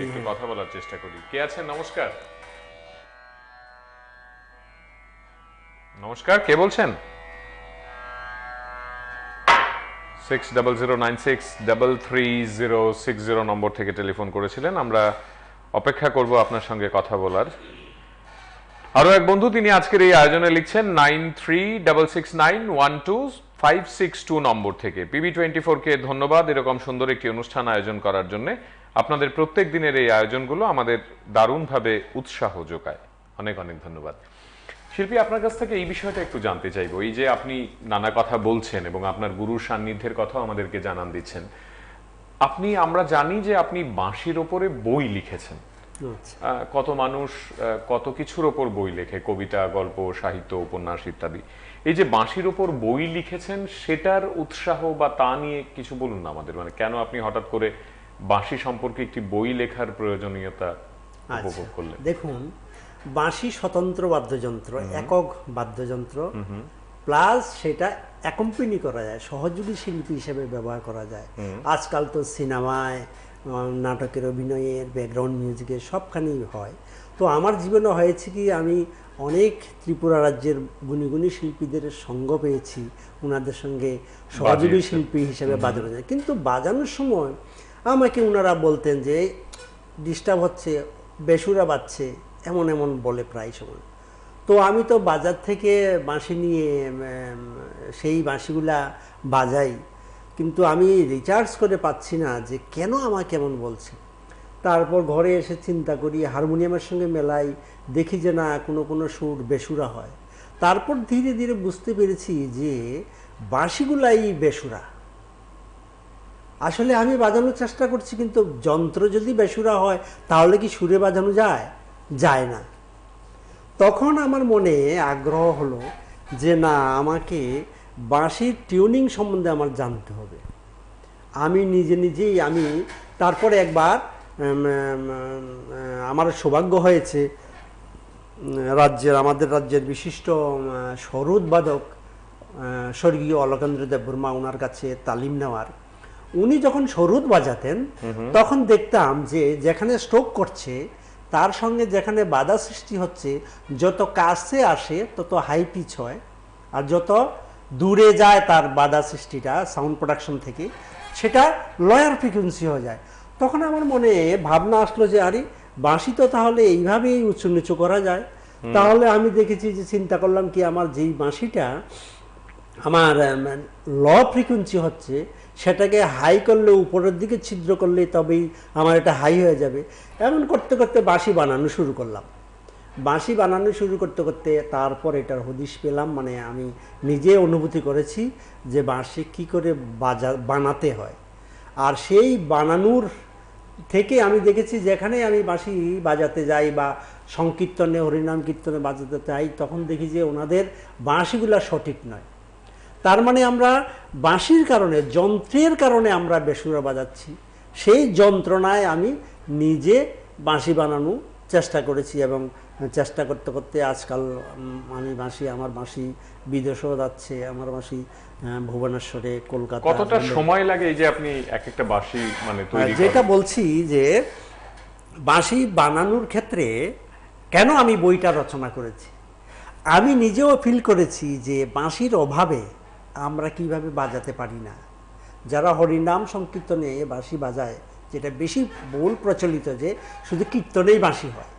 একটু কথা বলার চেষ্টা করি। কে আছেন? নমস্কার। নমস্কার, কে বলছেন? 6009633060 নম্বর থেকে টেলিফোন করেছিলেন। আমরা অপেক্ষা করব আপনার সঙ্গে কথা বলার। আরো এক বন্ধু, তিনি আজকের এই আয়োজনে লিখছেন 9366912562 নম্বর থেকে। PB24 কে ধন্যবাদ এরকম সুন্দর একটি অনুষ্ঠান আয়োজন করার জন্য। আপনাদের প্রত্যেক দিনের এই আয়োজনগুলো আমাদের দারুণভাবে উৎসাহ যোগায়। অনেক অনেক ধন্যবাদ। শিল্পী, আপনার কাছ থেকে এই বিষয়টা একটু জানতে চাইবো। এই যে আপনি নানা কথা বলছেন এবং আপনার গুরুর সান্নিধ্যের কথাও আমাদেরকে জানান দিচ্ছেন, আমরা জানি যে আপনি বাঁশির ওপরে বই লিখেছেন। কত মানুষ কত কিছুর ওপর বই লেখে, কবিতা, গল্প, সাহিত্য, উপন্যাস ইত্যাদি। এই যে বাঁশির ওপর বই লিখেছেন, সেটার উৎসাহ বা তা নিয়ে কিছু বলুন না আমাদের। মানে কেন আপনি হঠাৎ করে বাঁশি সম্পর্কে একটি বই লেখার প্রয়োজনীয়তা উপভোগ করলেন? দেখুন, বাঁশি স্বতন্ত্র বাদ্যযন্ত্র, একক বাদ্যযন্ত্র, প্লাস সেটা অ্যাকম্পানি করা যায়, সহযোগী শিল্পী হিসেবে ব্যবহার করা যায়। আজকাল তো সিনেমায়, নাটকের অভিনয়ের, ব্যাকগ্রাউন্ড মিউজিকের সবখানেই হয়। তো আমার জীবনে হয়েছে কি, আমি অনেক ত্রিপুরা রাজ্যের গুণী গুণী শিল্পীদের সঙ্গ পেয়েছি, ওনাদের সঙ্গে সহযোগী বাজিয়েছেন। শিল্পী হিসেবে বাজানো যায়। কিন্তু বাজানোর সময় আমাকে ওনারা বলতেন যে ডিস্টার্ব হচ্ছে, বেসুরা বাজছে, এমন এমন বলে প্রায় সময়। তো আমি তো বাজার থেকে বাঁশি নিয়ে সেই বাঁশিগুলা বাজাই, কিন্তু আমি রিচার্জ করে পাচ্ছি না যে কেন আমাকে এমন বলছে। তারপর ঘরে এসে চিন্তা করি, হারমোনিয়ামের সঙ্গে মেলাই, দেখি যে না কোনো কোনো সুর বেসুরা হয়। তারপর ধীরে ধীরে বুঝতে পেরেছি যে বাঁশিগুলাই বেসুরা। আসলে আমি বাজানোর চেষ্টা করছি, কিন্তু যন্ত্র যদি বেসুরা হয় তাহলে কি সুরে বাজানো যায়? যায় না। তখন আমার মনে আগ্রহ হলো যে না, আমাকে বাঁশির টিউনিং সম্বন্ধে আমার জানতে হবে। আমি নিজে নিজেই তারপরে একবার আমার সৌভাগ্য হয়েছে আমাদের রাজ্যের বিশিষ্ট সরোদ বাদক স্বর্গীয় অলকেন্দ্র দেববর্মা, ওনার কাছে তালিম নেওয়ার। উনি যখন সরোদ বাজাতেন তখন দেখতাম যে যেখানে স্ট্রোক করছে তার সঙ্গে যেখানে বাধা সৃষ্টি হচ্ছে, যত কাছে আসে তত হাই পিচ হয়, আর যত দূরে যায় তার বাধা সৃষ্টিটা সাউন্ড প্রোডাকশন থেকে, সেটা লয়ার ফ্রিকোয়েন্সি হয়ে যায়। তখন আমার মনে ভাবনা আসলো যে আরে বাঁশি তো তাহলে এইভাবেই উঁচু নিচু করা যায়। তাহলে আমি দেখেছি যে চিন্তা করলাম কি, আমার যেই বাঁশিটা আমার ল ফ্রিকোয়েন্সি হচ্ছে, সেটাকে হাই করলে, উপরের দিকে ছিদ্র করলে তবেই আমার এটা হাই হয়ে যাবে। এমন করতে করতে বাঁশি বানানো শুরু করলাম। বাঁশি বানানো শুরু করতে করতে তারপর এটার হদিশ পেলাম, মানে আমি নিজে অনুভূতি করেছি যে বাঁশি কী করে বানাতে হয়। আর সেই বানানোর থেকে আমি দেখেছি, যেখানে আমি বাঁশি বাজাতে যাই বা সংকীর্তনে, হরিনাম কীর্তনে বাজাতে যাই, তখন দেখি যে ওনাদের বাঁশিগুলো সঠিক নয়। তার মানে আমরা বাঁশির কারণে, যন্ত্রের কারণে আমরা বেসুরা বাজাচ্ছি। সেই যন্ত্রণায় আমি নিজে বাঁশি বানানোর চেষ্টা করেছি, এবং চেষ্টা করতে করতে আজকাল আমার বাঁশি বিদেশেও যাচ্ছে। আমার বাঁশি ভুবনেশ্বরে, কলকাতা। কতটা সময় লাগে এই যে আপনি এক একটা বাঁশি মানে তৈরি যেটা করেন? বলছি যে বাঁশি বানানোর ক্ষেত্রে কেন আমি বইটা রচনা করেছি, আমি নিজেও ফিল করেছি যে বাঁশির অভাবে আমরা কিভাবে বাজাতে পারি না। যারা হরিনাম সংকীর্তনে বাঁশি বাজায়, যেটা বেশি বহুল প্রচলিত যে শুধু কীর্তনেই বাঁশি হয়,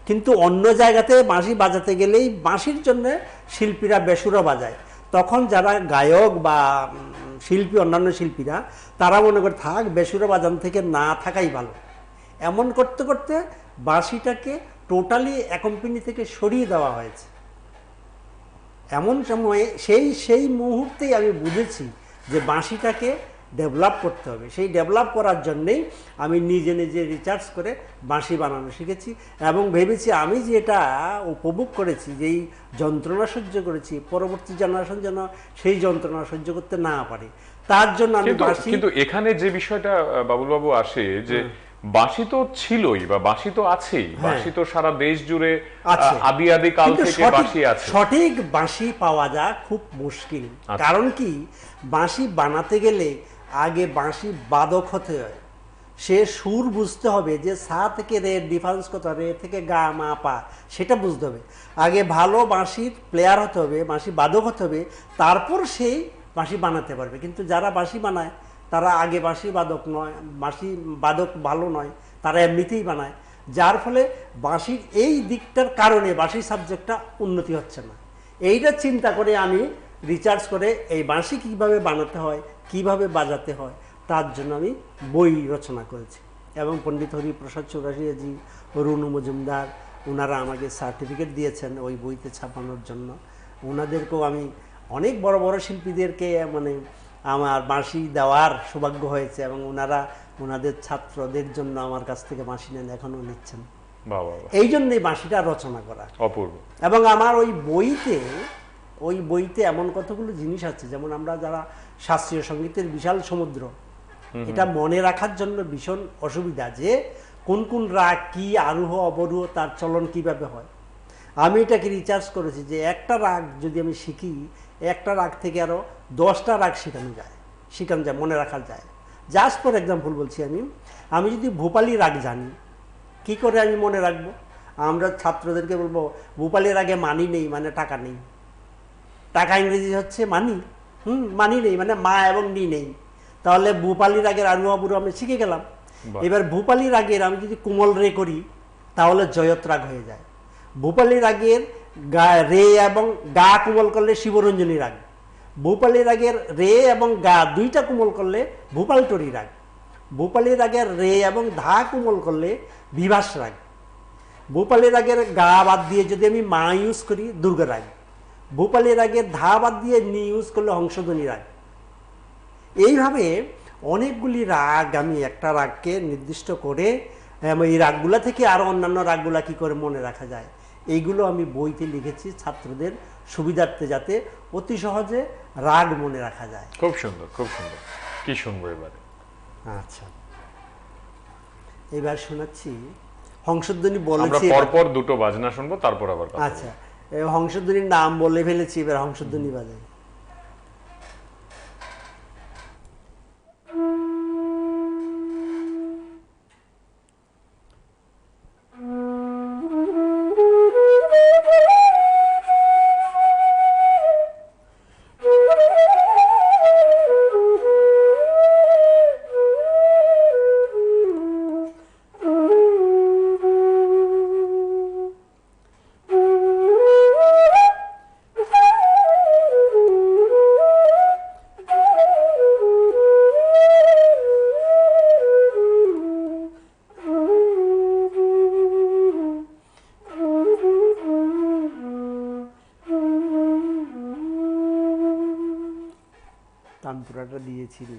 কিন্তু অন্য জায়গাতে বাঁশি বাজাতে গেলেই বাঁশির জন্য শিল্পীরা বেসুরা বাজায়। তখন যারা গায়ক বা শিল্পী, অন্যান্য শিল্পীরা, তারা মনে করে থাক বেসুরা বাজান থেকে না থাকাই ভালো। এমন করতে করতে বাঁশিটাকে টোটালি অ্যাকম্পানি থেকে সরিয়ে দেওয়া হয়েছে। এমন সময়ে সেই মুহূর্তেই আমি বুঝেছি যে বাঁশিটাকে ডেভেলপ করতে হবে। সেই ডেভেলপ করার জন্যেই আমি নিজে নিজে রিসার্চ করে বাঁশি বানানো শিখেছি, এবং ভেবেছি আমি যেটা উপভোগ করেছি, যেই যন্ত্রণা সহ্য করেছি, পরবর্তী জেনারেশন যেন সেই যন্ত্রণা সহ্য করতে না পারে, তার জন্য আমি বাঁশি। কিন্তু এখানে যে বিষয়টা বাবুল বাবু আসে যে বাঁশি তো ছিলই, বা বাঁশি তো আছেই, বাঁশি তো সারা দেশ জুড়ে আদি কাল থেকে বাঁশি আছে। সঠিক বাঁশি পাওয়া যায় খুব মুশকিল। কারণ কি, বাঁশি বানাতে গেলে আগে বাঁশি বাদক হতে হয়। সে সুর বুঝতে হবে যে সা থেকে রে ডিফারেন্স কত, রে থেকে গা মা পা, সেটা বুঝতে হবে। আগে ভালো বাঁশির প্লেয়ার হতে হবে, বাঁশি বাদক হতে হবে, তারপর সেই বাঁশি বানাতে পারবে। কিন্তু যারা বাঁশি বানায় তারা আগে বাঁশি বাদক নয়, বাঁশি বাদক ভালো নয়, তারা এমনিতেই বানায়। যার ফলে বাঁশির এই দিকটার কারণে বাঁশির সাবজেক্টটা উন্নতি হচ্ছে না। এইটা চিন্তা করে আমি রিসার্চ করে এই বাঁশি কীভাবে বানাতে হয়, কিভাবে বাজাতে হয়, তার জন্য আমি বই রচনা করেছি। এবং পণ্ডিত হরিপ্রসাদ চৌরাশিয়াজি, রুনু মজুমদার, ওনারা আমাকে সার্টিফিকেট দিয়েছেন ওই বইতে ছাপানোর জন্য। ওনাদেরকেও আমি, অনেক বড় বড় শিল্পীদেরকে মানে আমার বাঁশি দেওয়ার সৌভাগ্য হয়েছে, এবং ওনারা ওনাদের ছাত্রদের জন্য আমার কাছ থেকে বাঁশি নেন, এখনও নিচ্ছেন। এই জন্যই বাঁশিটা রচনা করা অপূর্ব। এবং আমার ওই বইতে এমন কতগুলো জিনিস আছে, যেমন আমরা যারা শাস্ত্রীয় সঙ্গীতের বিশাল সমুদ্র, এটা মনে রাখার জন্য ভীষণ অসুবিধা যে কোন কোন রাগ কি, আরোহ অবরোহ, তার চলন কিভাবে হয়। আমি এটাকে রিসার্চ করেছি যে একটা রাগ যদি আমি শিখি, একটা রাগ থেকে আরও 10টা রাগ শেখানো যায়, মনে রাখা যায়। জাস্ট ফর এক্সাম্পল বলছি, আমি যদি ভোপালি রাগ জানি, কি করে আমি মনে রাখবো? আমরা ছাত্রদেরকে বলবো ভূপালির আগে মানি নেই মানে টাকা নেই, টাকা ইংরেজি হচ্ছে মানি, মানি নেই মানে মা এবং নি নেই। তাহলে ভূপালির আগের আনুয়াবুরু আমি শিখে গেলাম। এবার ভূপালির আগের আমি যদি কোমল রে করি তাহলে জয়ত্রাগ হয়ে যায়। ভূপালির আগের রে এবং গা কোমল করলে শিবরঞ্জনী রাগ। ভূপালির আগের রে এবং গা দুইটা কোমল করলে ভূপালটরি রাগ। ভূপালির আগের রে এবং ধা কোমল করলে বিভাস রাগ। ভূপালির আগের গা বাদ দিয়ে যদি আমি মা ইউজ করি দুর্গা রাগ। ভূপালির আগের ধা বাদ দিয়ে নি ইউজ করলে হংসধ্বনি রাগ। এইভাবে অনেকগুলি রাগ আমি একটা রাগকে নির্দিষ্ট করে এই রাগগুলা থেকে আরও অন্যান্য রাগগুলা কি করে মনে রাখা যায় এইগুলো আমি বইতে লিখেছি ছাত্রদের সুবিধার্থে, যাতে অতি সহজে রাগ মনে রাখা যায়। খুব সুন্দর, খুব সুন্দর। কি শুনবো এবারে? আচ্ছা, এবার শোনাচ্ছি হংসধ্বনি আমরা বলেছি। পরপর দুটো বাজনা শুনবো, তারপর আবার কথা বলবো। আচ্ছা, হংসধ্বনির নাম বলে ফেলেছি, এবার হংসধ্বনি বাজে। তানপুরাটা দিয়েছিলি।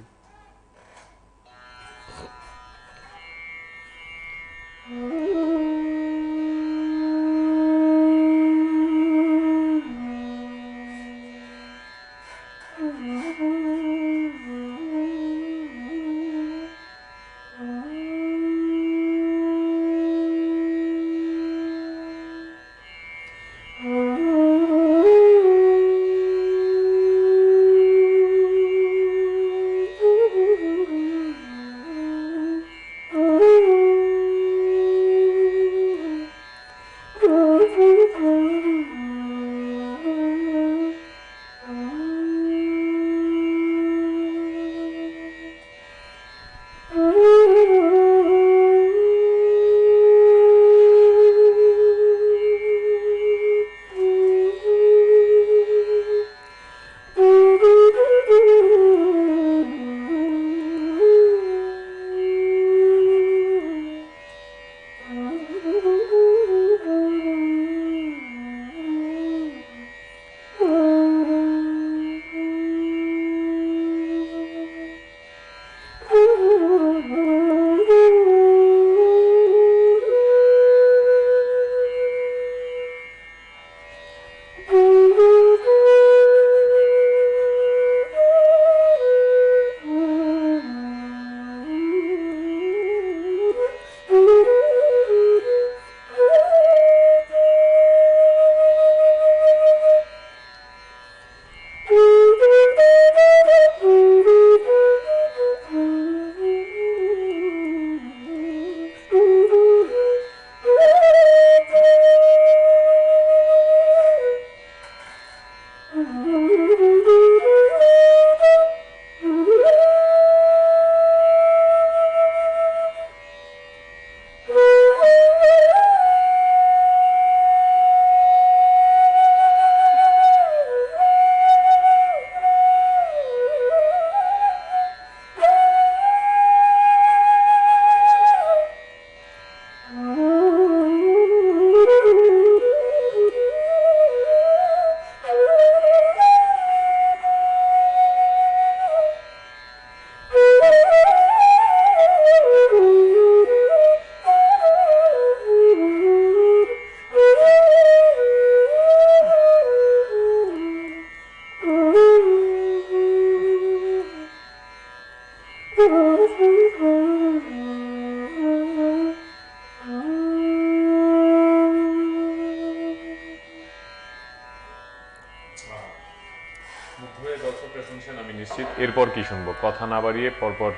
দর্শকরা শুনছেন আমি নিশ্চিত। এরপর কি শুনবো? কথা না বাড়িয়ে পরপর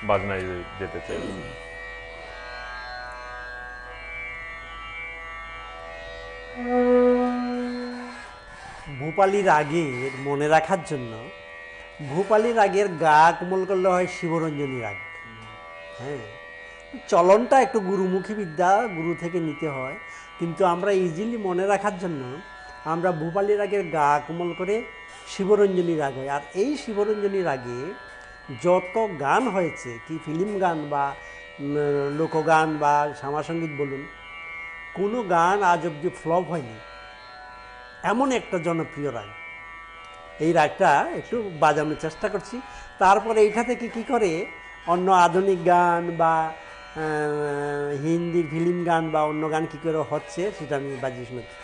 বাজনায় যেতে চাই। ভূপালী রাগের মনে রাখার জন্য ভূপালী রাগের গা কোমল করলে হয় শিবরঞ্জনী রাগ। হ্যাঁ, চলনটা একটু গুরুমুখী বিদ্যা, গুরু থেকে নিতে হয়, কিন্তু আমরা ইজিলি মনে রাখার জন্য আমরা ভূপালী রাগের গা কোমল করে শিবরঞ্জনী রাগ হয়। আর এই শিবরঞ্জনী রাগে যত গান হয়েছে, কি ফিল্ম গান বা লোকগান বা শ্যামাসঙ্গীত বলুন, কোনো গান আজ অব্দি ফ্লপ হয়নি, এমন একটা জনপ্রিয় রাগ। এই রাগটা একটু বাজানোর চেষ্টা করছি, তারপরে এইটা থেকে কি করে অন্য আধুনিক গান বা হিন্দি ফিল্ম গান বা অন্য গান কী করে হচ্ছে সেটা আমি বাজিয়ে শুনেছি।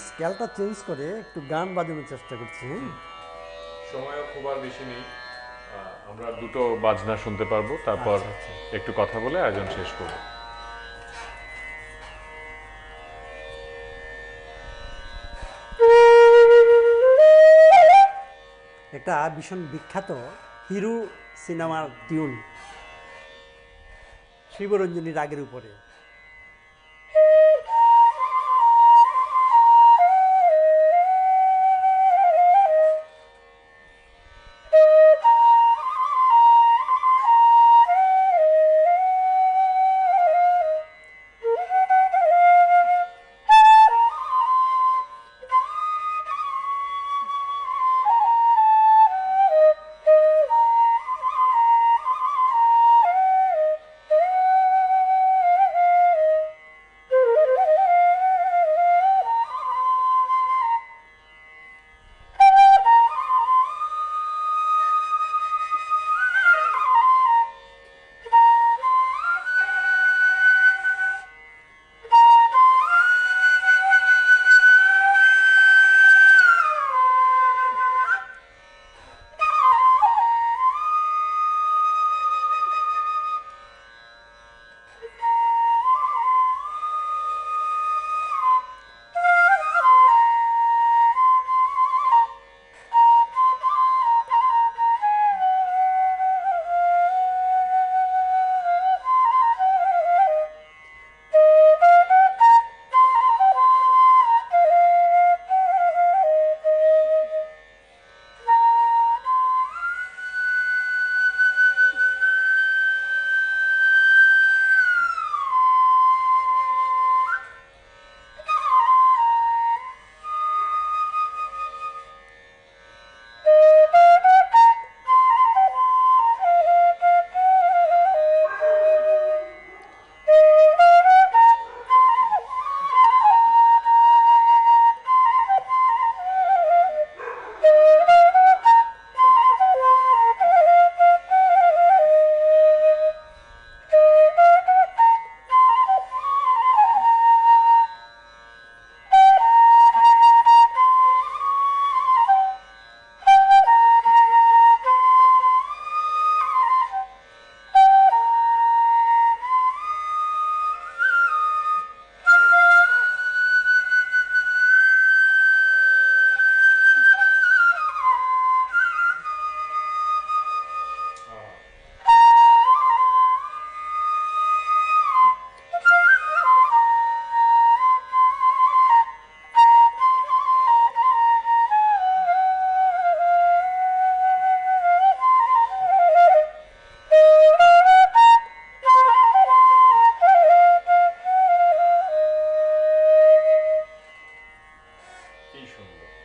স্কেলটা চেঞ্জ করে একটু গান বাজানোর চেষ্টা করছি। সময়ও খুব আর বেশি নেই, আমরা দুটো বাজনা শুনতে পারবো, তারপর একটু কথা বলে আয়োজন শেষ করব। একটা ভীষণ বিখ্যাত হিরো সিনেমার টিউন, শিবরঞ্জনী রাগের উপরে।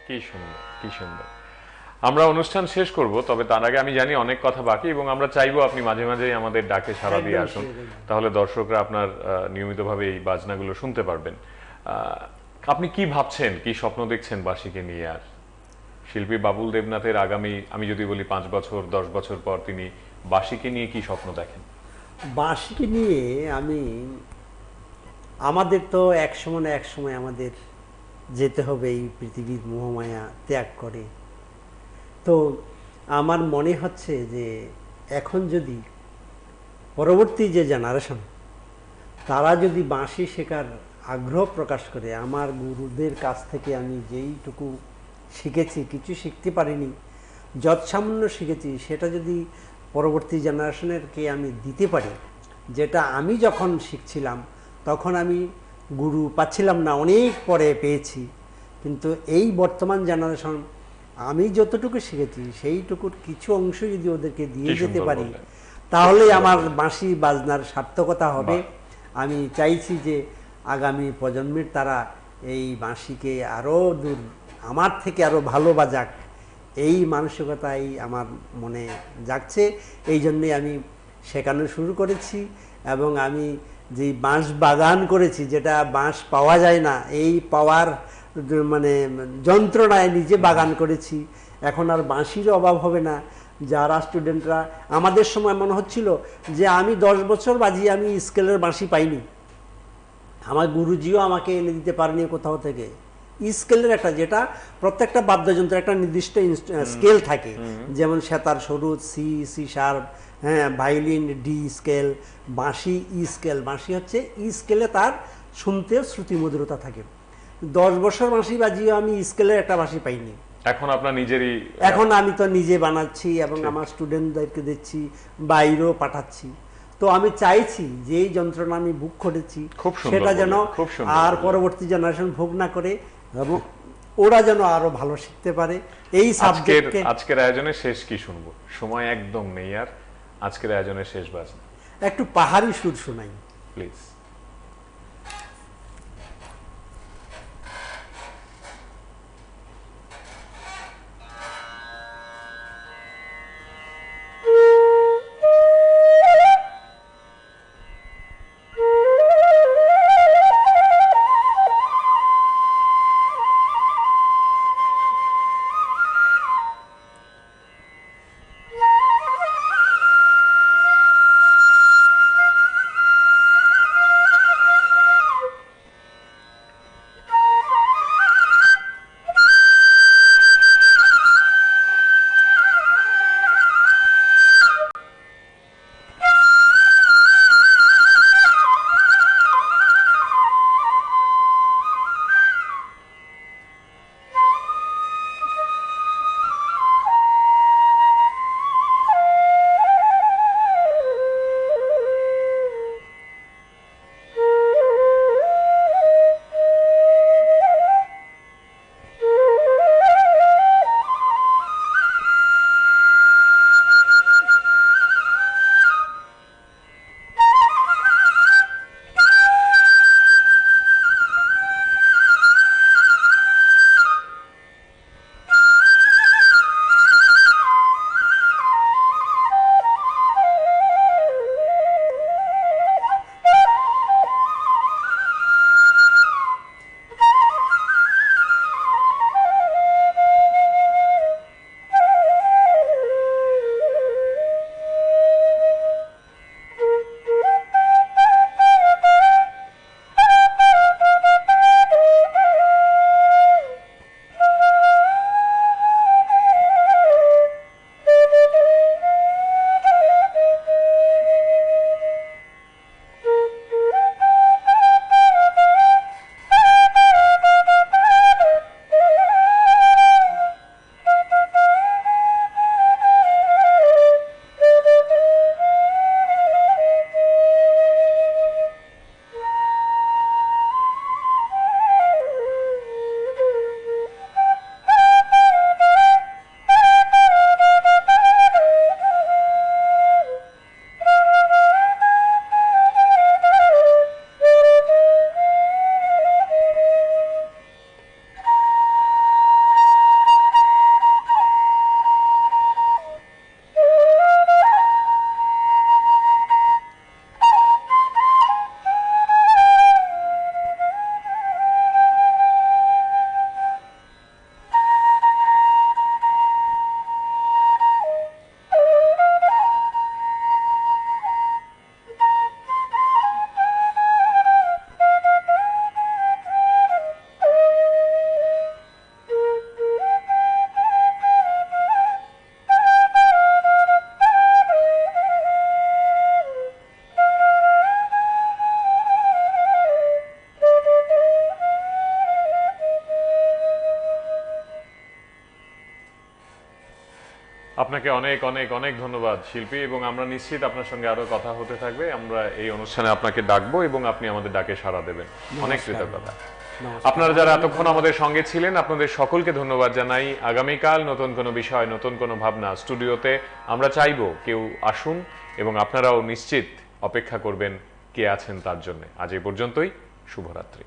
কি সুন্দর, কি সুন্দর। আমরা অনুষ্ঠান শেষ করব, তবে তার আগে আমি জানি অনেক কথা বাকি, এবং আমরা চাইবো আপনি মাঝে মাঝেই আমাদের ডাকে সাড়া দিয়ে একদম আসুন, সেরকম। তাহলে দর্শকরা আপনার নিয়মিতভাবে এই বাজনাগুলো শুনতে পারবেন। আপনি কি ভাবছেন, কি স্বপ্ন দেখছেন বাঁশিকে নিয়ে? আর শিল্পী বাবুল দেবনাথের আগামী, আমি যদি বলি 5 বছর 10 বছর পর, তিনি বাঁশিকে নিয়ে কি স্বপ্ন দেখেন? বাঁশিকে নিয়ে আমি, আমাদের তো এক সময় না এক সময় আমাদের যেতে হবে এই পৃথিবীর মোহমায়া ত্যাগ করে। তো আমার মনে হচ্ছে যে এখন যদি পরবর্তী যে জেনারেশন, তারা যদি বাঁশি শেখার আগ্রহ প্রকাশ করে, আমার গুরুদের কাছ থেকে আমি যেইটুকু শিখেছি, কিছু শিখতে পারিনি, যৎসামান্য শিখেছি, সেটা যদি পরবর্তী জেনারেশনেরকে আমি দিতে পারি, যেটা আমি যখন শিখছিলাম তখন আমি গুরু পাচ্ছিলাম না, অনেক পরে পেয়েছি, কিন্তু এই বর্তমান জেনারেশন আমি যতটুকু শিখেছি সেইটুকুর কিছু অংশ যদি ওদেরকে দিয়ে কি যেতে সুন্দর পারি, বললেন। তাহলে আমার বাঁশি বাজনার সার্থকতা হবে। আমি চাইছি যে আগামী প্রজন্মের তারা এই বাঁশিকে আরও দূর, আমার থেকে আরও ভালো বাজাক, এই মানসিকতাই আমার মনে জাগছে। এই জন্যে আমি শেখানো শুরু করেছি, এবং আমি যে বাঁশ বাগান করেছি, যেটা বাঁশ পাওয়া যায় না, এই পাওয়ার মানে যন্ত্রণায় নিজে বাগান করেছি। এখন আর বাঁশিরও অভাব হবে না। যারা স্টুডেন্টরা, আমাদের সময় মনে হচ্ছিল যে আমি 10 বছর বাজিয়ে আমি স্কেলের বাঁশি পাইনি, আমার গুরুজিও আমাকে এনে দিতে পারেনি কোথাও থেকে। স্কেলের একটা, যেটা প্রত্যেকটা বাদ্যযন্ত্রের একটা নির্দিষ্ট স্কেল থাকে, যেমন সেতার সরু সি, সি শার্প, হ্যাঁ, ভাইলিন ডি স্কেল, বাঁশি ই স্কেল। বাঁশি হচ্ছে ই স্কেলে তার শুনতে শ্রুতি মধুরতা থাকে। 10 বছর বাঁশি বাজিয়ে আমি স্কেলের একটা বাঁশি পাইনি। এখন আপনার নিজেরই এখন আমি তো নিজে বানাচ্ছি এবং আমার স্টুডেন্টদেরকে দিচ্ছি, বাইরেও পাঠাচ্ছি। তো আমি চাইছি যে এই যন্ত্রণা আমি ভোগ করেছি, খুব সুন্দর সেটা যেন বললেন, খুব সুন্দর আর বললেন। পরবর্তী জেনারেশন ভোগ না করে, এবং ওরা যেন আরো ভালো শিখতে পারে এই সাবজেক্টকে। আজকের আয়োজনের শেষ কি শুনবো? সময় একদম নেই আর। আজকের আয়োজনের শেষ বাজনা একটু পাহাড়ি সুর শোনাই। প্লিজ। আপনাকে অনেক অনেক অনেক ধন্যবাদ শিল্পী, এবং আমরা নিশ্চিত আপনার সঙ্গে আরো কথা হতে থাকবে। আমরা এই অনুষ্ঠানে আপনাকে ডাকবো এবং আপনি আমাদের ডাকে সাড়া দেবেন। অনেক কৃতজ্ঞতা। আপনারা যারা এতক্ষণ আমাদের সঙ্গে ছিলেন, আপনাদের সকলকে ধন্যবাদ জানাই। আগামীকাল নতুন কোনো বিষয়, নতুন কোনো ভাবনা স্টুডিওতে আমরা চাইবো কেউ আসুন, এবং আপনারাও নিশ্চিত অপেক্ষা করবেন কে আছেন তার জন্য। আজ এই পর্যন্তই। শুভরাত্রি।